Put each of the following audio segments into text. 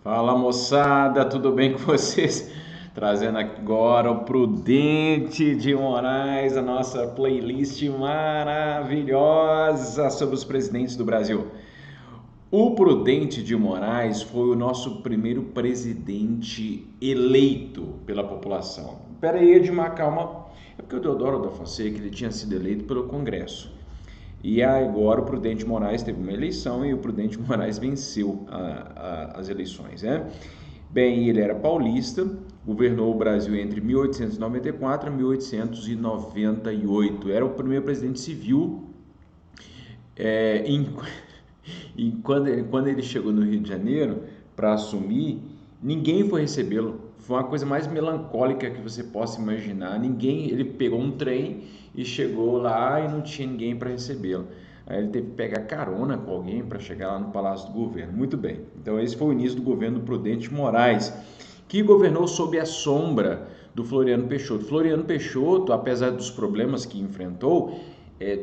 Fala moçada, tudo bem com vocês? Trazendo agora o Prudente de Moraes, a nossa playlist maravilhosa sobre os presidentes do Brasil. O Prudente de Moraes foi o nosso primeiro presidente eleito pela população. Pera aí, Edmar, calma. É porque o Deodoro da Fonseca ele tinha sido eleito pelo Congresso. E agora o Prudente Moraes teve uma eleição e o Prudente Moraes venceu as eleições, né? Bem, ele era paulista, governou o Brasil entre 1894 e 1898. Era o primeiro presidente civil. É, em, quando ele chegou no Rio de Janeiro para assumir, ninguém foi recebê-lo. Foi uma coisa mais melancólica que você possa imaginar. Ele pegou um trem e chegou lá e não tinha ninguém para recebê-lo. Aí ele teve que pegar carona com alguém para chegar lá no Palácio do Governo. Muito bem. Então esse foi o início do governo do Prudente Moraes, que governou sob a sombra do Floriano Peixoto. Floriano Peixoto, apesar dos problemas que enfrentou,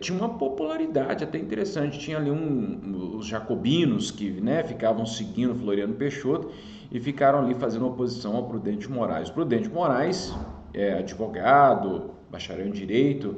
tinha uma popularidade até interessante. Tinha ali os jacobinos que, né, ficavam seguindo Floriano Peixoto e ficaram ali fazendo oposição ao Prudente Moraes. O Prudente Moraes, advogado, bacharel em Direito,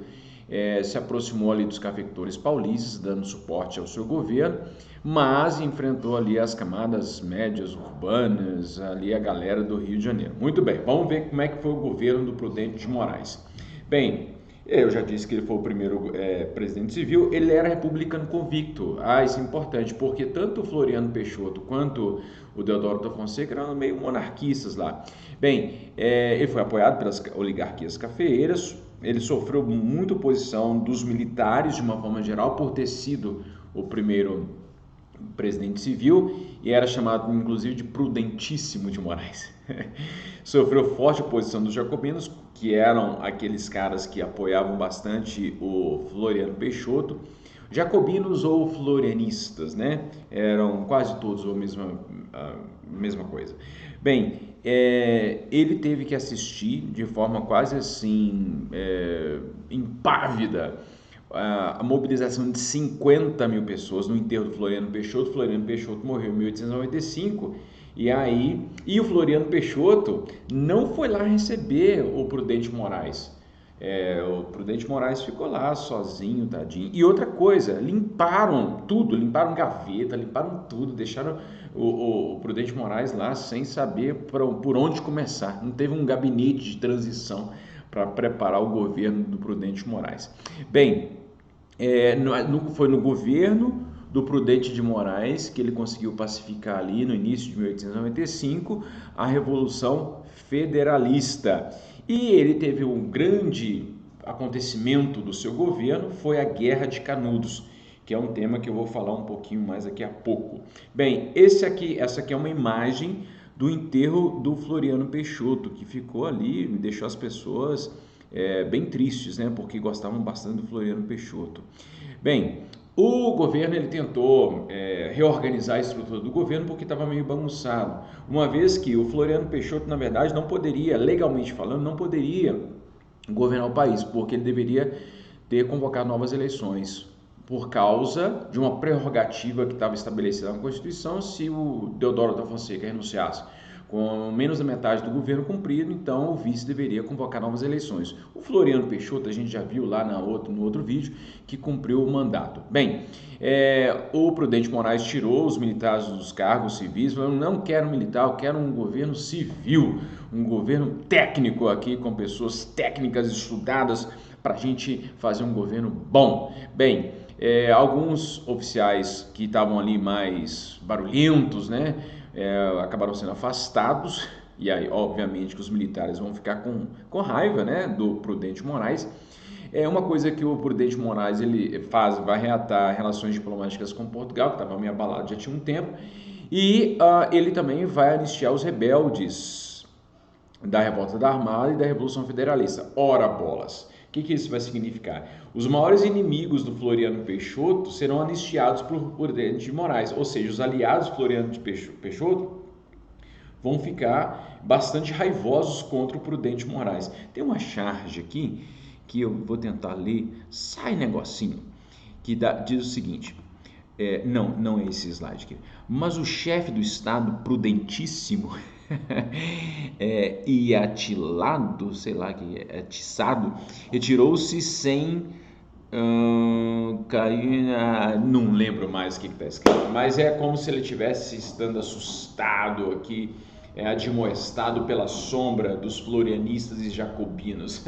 se aproximou ali dos cafeicultores paulistas, dando suporte ao seu governo, mas enfrentou ali as camadas médias urbanas, ali a galera do Rio de Janeiro. Muito bem, vamos ver como é que foi o governo do Prudente de Moraes. Bem, eu já disse que ele foi o primeiro presidente civil, ele era republicano convicto. Isso é importante, porque tanto o Floriano Peixoto quanto o Deodoro da Fonseca eram meio monarquistas lá. Bem, ele foi apoiado pelas oligarquias cafeeiras, ele sofreu muita oposição dos militares, de uma forma geral, por ter sido o primeiro presidente civil e era chamado inclusive de Prudentíssimo de Moraes. Sofreu forte oposição dos jacobinos, que eram aqueles caras que apoiavam bastante o Floriano Peixoto. Jacobinos ou florianistas, né? Eram quase todos a mesma coisa. Bem, ele teve que assistir de forma quase assim impávida a mobilização de 50 mil pessoas no enterro do Floriano Peixoto. Floriano Peixoto morreu em 1895 e o Floriano Peixoto não foi lá receber o Prudente Moraes. O Prudente Moraes ficou lá sozinho, tadinho. E outra coisa, limparam tudo, limparam gaveta, limparam tudo, deixaram o Prudente Moraes lá sem saber por onde começar. Não teve um gabinete de transição para preparar o governo do Prudente Moraes. Bem, foi no governo do Prudente de Moraes que ele conseguiu pacificar ali no início de 1895 a Revolução Federalista. E ele teve um grande acontecimento do seu governo, foi a Guerra de Canudos, que é um tema que eu vou falar um pouquinho mais daqui a pouco. Bem, essa aqui é uma imagem do enterro do Floriano Peixoto, que ficou ali, me deixou as pessoas bem tristes, né, porque gostavam bastante do Floriano Peixoto. Bem, o governo ele tentou reorganizar a estrutura do governo porque estava meio bagunçado, uma vez que o Floriano Peixoto, na verdade, não poderia, legalmente falando, não poderia governar o país, porque ele deveria ter convocado novas eleições por causa de uma prerrogativa que estava estabelecida na Constituição se o Deodoro da Fonseca renunciasse. Com menos da metade do governo cumprido, então o vice deveria convocar novas eleições. O Floriano Peixoto, a gente já viu lá no outro vídeo, que cumpriu o mandato. Bem, o Prudente Moraes tirou os militares dos cargos civis, falou, não quero militar, eu quero um governo civil, um governo técnico aqui, com pessoas técnicas estudadas, para a gente fazer um governo bom. Bem, alguns oficiais que estavam ali mais barulhentos, né, acabaram sendo afastados, e aí obviamente que os militares vão ficar com raiva, né, do Prudente Moraes. Uma coisa que o Prudente Moraes ele vai reatar relações diplomáticas com Portugal, que estava meio abalado já tinha um tempo, e ele também vai anistiar os rebeldes da Revolta da Armada e da Revolução Federalista. Ora bolas! O que isso vai significar? Os maiores inimigos do Floriano Peixoto serão anistiados por Prudente de Moraes, ou seja, os aliados do Floriano de Peixoto vão ficar bastante raivosos contra o Prudente Moraes. Tem uma charge aqui que eu vou tentar ler, sai negocinho, que diz o seguinte, não é esse slide aqui. Mas o chefe do Estado, prudentíssimo, e atilado, sei lá, que é atiçado, retirou-se sem não lembro mais o que está escrito, mas é como se ele estivesse estando assustado aqui, admoestado pela sombra dos florianistas e jacobinos.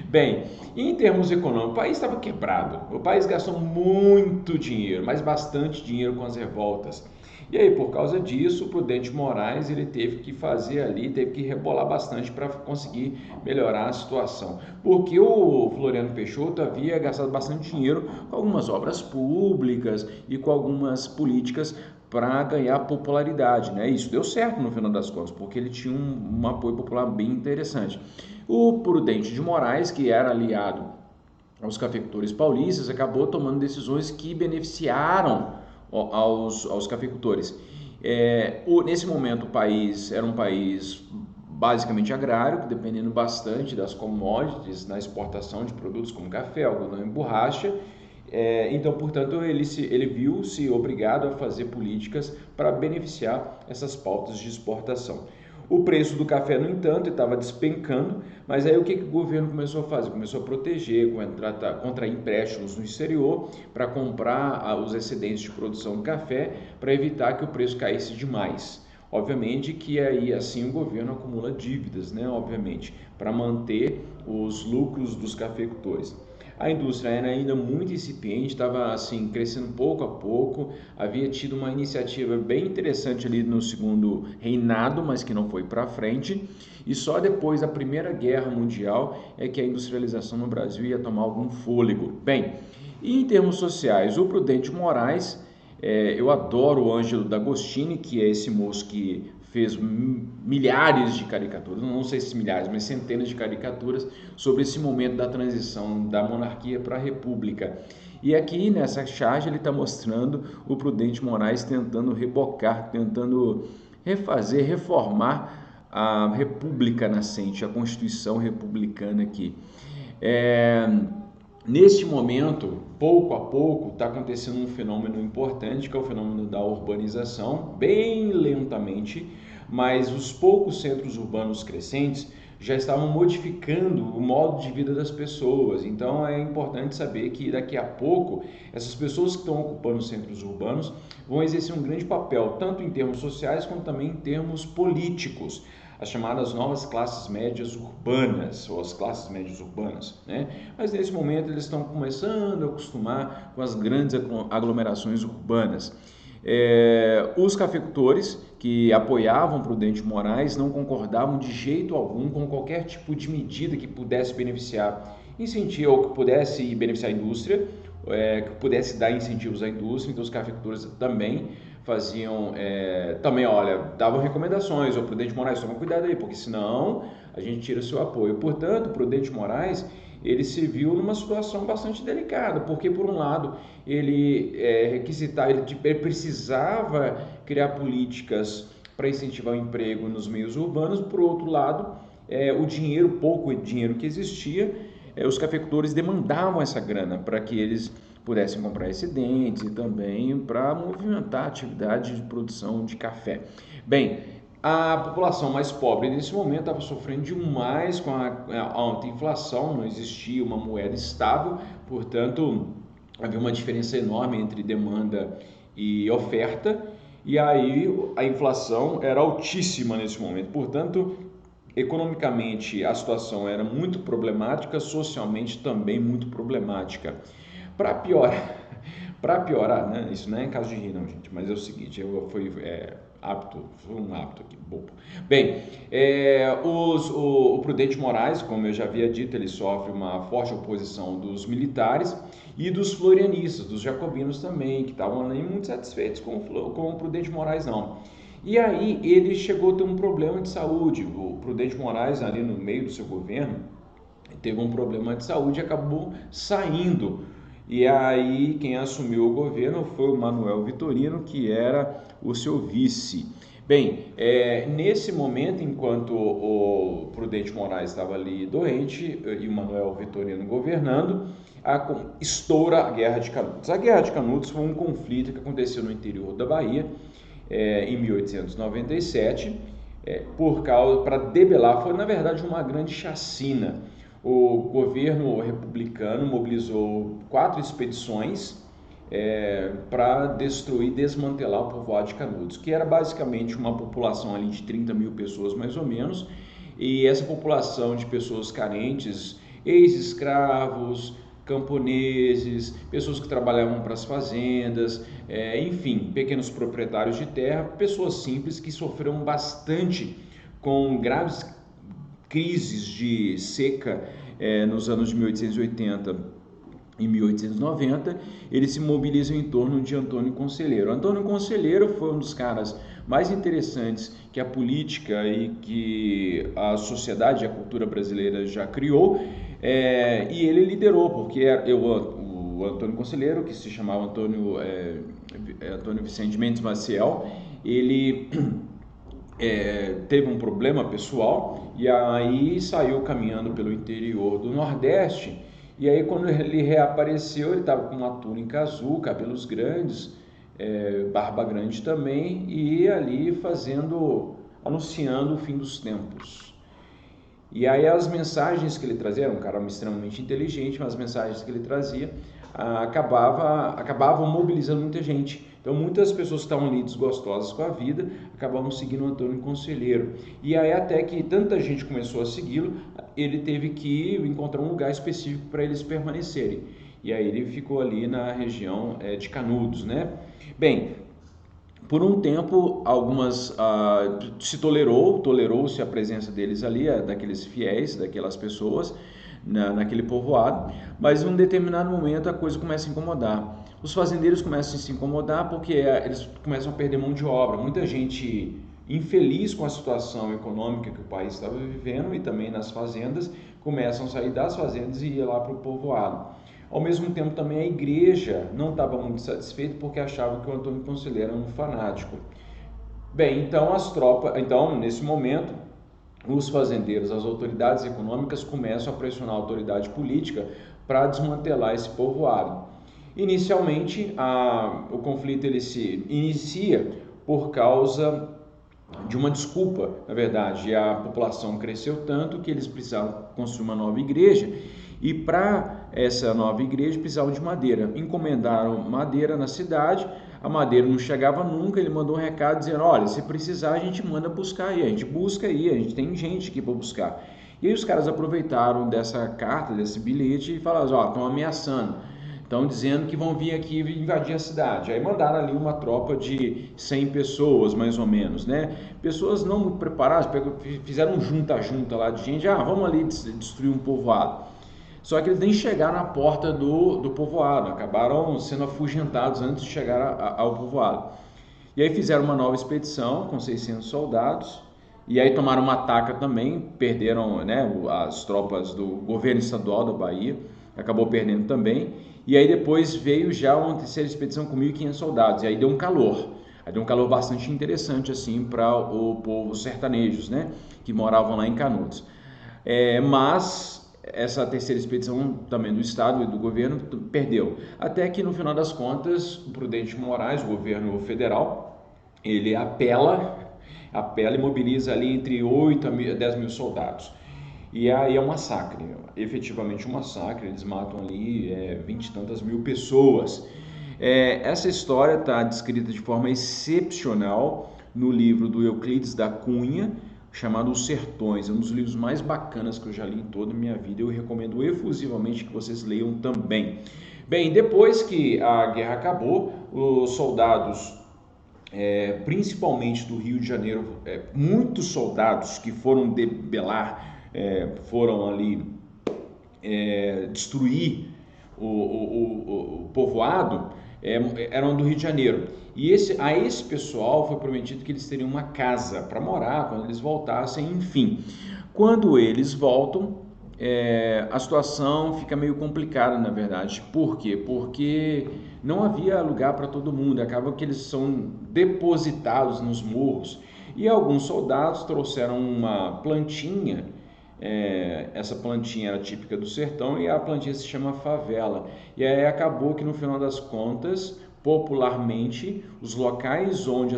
Bem, em termos econômicos, o país estava quebrado, o país gastou muito dinheiro, mas bastante dinheiro com as revoltas. E aí, por causa disso, o Prudente Moraes ele teve que fazer ali, teve que rebolar bastante para conseguir melhorar a situação. Porque o Floriano Peixoto havia gastado bastante dinheiro com algumas obras públicas e com algumas políticas para ganhar popularidade, né? Isso deu certo no final das contas, porque ele tinha um apoio popular bem interessante. O Prudente de Moraes, que era aliado aos cafeicultores paulistas, acabou tomando decisões que beneficiaram aos cafeicultores. Nesse momento, o país era um país basicamente agrário, dependendo bastante das commodities na exportação de produtos como café, algodão e borracha. Então, portanto, ele viu-se obrigado a fazer políticas para beneficiar essas pautas de exportação. O preço do café, no entanto, estava despencando, mas aí o que o governo começou a fazer? Começou a proteger, contrair empréstimos no exterior para comprar os excedentes de produção do café para evitar que o preço caísse demais. Obviamente que aí assim o governo acumula dívidas, né? Obviamente, para manter os lucros dos cafeicultores. A indústria era ainda muito incipiente, estava assim crescendo pouco a pouco, havia tido uma iniciativa bem interessante ali no segundo reinado, mas que não foi para frente, e só depois da Primeira Guerra Mundial é que a industrialização no Brasil ia tomar algum fôlego. Bem, e em termos sociais, o Prudente Moraes, eu adoro o Ângelo D'Agostini, que é esse moço que fez milhares de caricaturas, não sei se milhares, mas centenas de caricaturas sobre esse momento da transição da monarquia para a república. E aqui nessa charge ele está mostrando o Prudente Moraes tentando rebocar, tentando refazer, reformar a república nascente, a Constituição republicana aqui. Neste momento, pouco a pouco, está acontecendo um fenômeno importante, que é o fenômeno da urbanização, bem lentamente, mas os poucos centros urbanos crescentes já estavam modificando o modo de vida das pessoas. Então é importante saber que daqui a pouco essas pessoas que estão ocupando os centros urbanos vão exercer um grande papel, tanto em termos sociais quanto também em termos políticos. As chamadas novas classes médias urbanas, ou as classes médias urbanas, né? Mas nesse momento eles estão começando a acostumar com as grandes aglomerações urbanas. Os cafeicultores que apoiavam Prudente Moraes não concordavam de jeito algum com qualquer tipo de medida que pudesse beneficiar incentivo, ou que pudesse beneficiar a indústria, que pudesse dar incentivos à indústria. Então os cafeicultores também davam recomendações, o Prudente Moraes, toma cuidado aí, porque senão a gente tira seu apoio. Portanto, o Prudente Moraes, ele se viu numa situação bastante delicada, porque por um lado ele precisava criar políticas para incentivar o emprego nos meios urbanos, por outro lado, pouco dinheiro que existia, os cafeicultores demandavam essa grana para que eles pudessem comprar excedentes e também para movimentar a atividade de produção de café. Bem, a população mais pobre nesse momento estava sofrendo demais com a alta inflação, não existia uma moeda estável, portanto havia uma diferença enorme entre demanda e oferta, e aí a inflação era altíssima nesse momento, portanto economicamente a situação era muito problemática, socialmente também muito problemática. Para piorar, né? Isso não é caso de rir não, gente, mas é o seguinte, fui um apto aqui, bobo. Bem, o Prudente Moraes, como eu já havia dito, ele sofre uma forte oposição dos militares e dos florianistas, dos jacobinos também, que estavam nem muito satisfeitos com o Prudente Moraes não. E aí ele chegou a ter um problema de saúde. O Prudente Moraes, ali no meio do seu governo, teve um problema de saúde e acabou saindo. E aí quem assumiu o governo foi o Manuel Vitorino, que era o seu vice. Bem, nesse momento, enquanto o Prudente Moraes estava ali doente e o Manuel Vitorino governando, estoura a Guerra de Canudos. A Guerra de Canudos foi um conflito que aconteceu no interior da Bahia, em 1897, para debelar, foi na verdade uma grande chacina. O governo republicano mobilizou 4 expedições para destruir, desmantelar o povoado de Canudos, que era basicamente uma população ali de 30 mil pessoas mais ou menos, e essa população de pessoas carentes, ex-escravos, camponeses, pessoas que trabalhavam para as fazendas, enfim, pequenos proprietários de terra, pessoas simples que sofreram bastante com graves crises de seca nos anos de 1880 e 1890, eles se mobilizam em torno de Antônio Conselheiro. Antônio Conselheiro foi um dos caras mais interessantes que a política e que a sociedade e a cultura brasileira já criou, e ele liderou, porque o Antônio Conselheiro, que se chamava Antônio Vicente Mendes Maciel, ele teve um problema pessoal e aí saiu caminhando pelo interior do Nordeste. E aí quando ele reapareceu, ele estava com uma túnica azul, cabelos grandes, barba grande também, e ali anunciando o fim dos tempos. E aí as mensagens que ele trazia, era um cara extremamente inteligente, mas as mensagens que ele trazia acabavam mobilizando muita gente. Então muitas pessoas que estavam ali desgostosas com a vida acabavam seguindo o Antônio Conselheiro. E aí até que tanta gente começou a segui-lo, ele teve que encontrar um lugar específico para eles permanecerem. E aí ele ficou ali na região de Canudos, né? Bem, por um tempo se tolerou-se a presença deles ali, daqueles fiéis, daquelas pessoas naquele povoado, mas em um determinado momento a coisa começa a incomodar. Os fazendeiros começam a se incomodar porque eles começam a perder mão de obra. Muita gente infeliz com a situação econômica que o país estava vivendo e também nas fazendas, começam a sair das fazendas e ir lá para o povoado. Ao mesmo tempo também a igreja não estava muito satisfeita porque achava que o Antônio Conselheiro era um fanático. Bem, então nesse momento os fazendeiros, as autoridades econômicas começam a pressionar a autoridade política para desmantelar esse povoado. Inicialmente, o conflito ele se inicia por causa de uma desculpa, na verdade. A população cresceu tanto que eles precisavam construir uma nova igreja, e para essa nova igreja precisavam de madeira. Encomendaram madeira na cidade, a madeira não chegava nunca, ele mandou um recado dizendo: olha, se precisar a gente manda buscar aí, a gente busca aí, a gente tem gente aqui para buscar. E aí os caras aproveitaram dessa carta, desse bilhete, e falaram: ó, estão ameaçando, estão dizendo que vão vir aqui invadir a cidade. Aí mandaram ali uma tropa de 100 pessoas, mais ou menos, né? Pessoas não muito preparadas, fizeram um junta-junta lá de gente, vamos ali destruir um povoado. Só que eles nem chegaram à porta do povoado, acabaram sendo afugentados antes de chegar ao povoado. E aí fizeram uma nova expedição com 600 soldados, e aí tomaram uma ataca também, perderam, né, as tropas do governo estadual da Bahia, acabou perdendo também. E aí depois veio já uma terceira expedição com 1.500 soldados, e aí deu um calor. Aí deu um calor bastante interessante assim para o povo sertanejos, né, que moravam lá em Canudos. Mas essa terceira expedição também do Estado e do governo perdeu. Até que no final das contas, o Prudente Moraes, o governo federal, ele apela e mobiliza ali entre 8 a 10 mil soldados. E aí é um massacre, efetivamente um massacre, eles matam ali 20 e tantas mil pessoas. Essa história está descrita de forma excepcional no livro do Euclides da Cunha, chamado Os Sertões. É um dos livros mais bacanas que eu já li em toda a minha vida. Eu recomendo efusivamente que vocês leiam também. Bem, depois que a guerra acabou, os soldados, principalmente do Rio de Janeiro, muitos soldados que foram debelar, foram ali destruir o povoado, eram do Rio de Janeiro. E a esse pessoal foi prometido que eles teriam uma casa para morar quando eles voltassem, enfim. Quando eles voltam, a situação fica meio complicada, na verdade. Por quê? Porque não havia lugar para todo mundo, acaba que eles são depositados nos morros. E alguns soldados trouxeram uma plantinha essa plantinha era típica do sertão e a plantinha se chama favela. E aí acabou que no final das contas, popularmente, os locais onde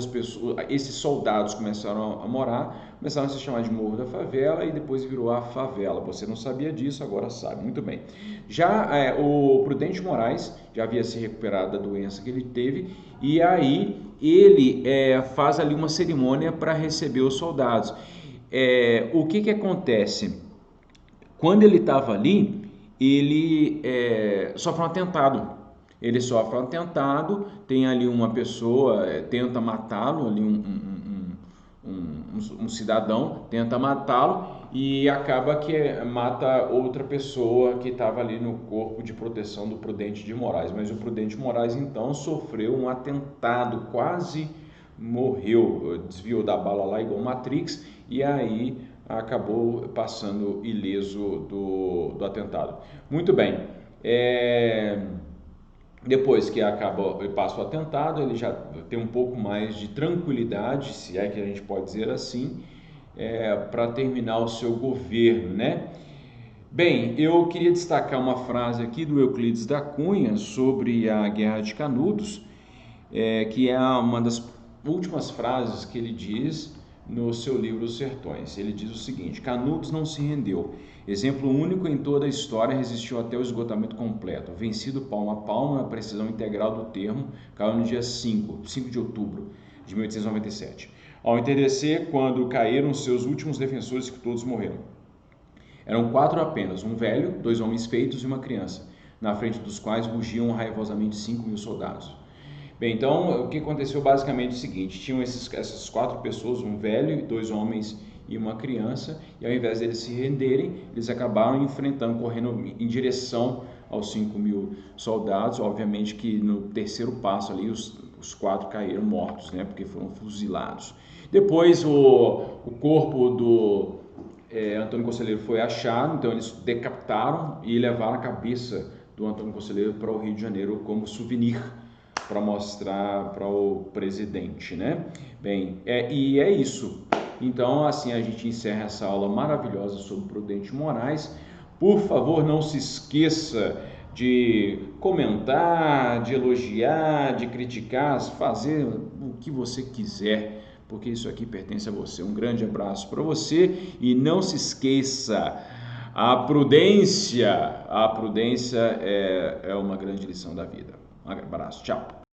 esses soldados começaram a morar, começaram a se chamar de Morro da Favela e depois virou a favela. Você não sabia disso, agora sabe. Muito bem. Já o Prudente Moraes já havia se recuperado da doença que ele teve e aí ele faz ali uma cerimônia para receber os soldados. O que acontece? Quando ele estava ali, ele sofre um atentado. Ele sofre um atentado, tem ali uma pessoa, tenta matá-lo, ali um cidadão tenta matá-lo e acaba que mata outra pessoa que estava ali no corpo de proteção do Prudente de Moraes. Mas o Prudente de Moraes então sofreu um atentado, quase morreu, desviou da bala lá igual Matrix e aí acabou passando ileso do atentado. Muito bem. Depois que passa o atentado, ele já tem um pouco mais de tranquilidade, se é que a gente pode dizer assim, para terminar o seu governo, né? Bem, eu queria destacar uma frase aqui do Euclides da Cunha sobre a Guerra de Canudos, que é uma das últimas frases que ele diz no seu livro Os Sertões. Ele diz o seguinte: Canudos não se rendeu. Exemplo único em toda a história, resistiu até o esgotamento completo. Vencido palmo a palmo, na precisão integral do termo, caiu no dia 5 de outubro de 1897. Ao entardecer, quando caíram seus últimos defensores, que todos morreram. Eram 4 apenas, um velho, 2 homens feitos e uma criança, na frente dos quais rugiam raivosamente 5.000 soldados. Bem, então o que aconteceu basicamente é o seguinte: tinham essas 4 pessoas, um velho, 2 homens e uma criança, e ao invés deles se renderem, eles acabaram enfrentando, correndo em direção aos 5.000 soldados. Obviamente que no terceiro passo ali os 4 caíram mortos, né, porque foram fuzilados. Depois o corpo do Antônio Conselheiro foi achado, então eles decapitaram e levaram a cabeça do Antônio Conselheiro para o Rio de Janeiro como souvenir, para mostrar para o presidente, né? Bem, e é isso. Então, assim a gente encerra essa aula maravilhosa sobre Prudente Moraes. Por favor, não se esqueça de comentar, de elogiar, de criticar, fazer o que você quiser, porque isso aqui pertence a você. Um grande abraço para você e não se esqueça, a prudência é uma grande lição da vida. Um abraço, tchau.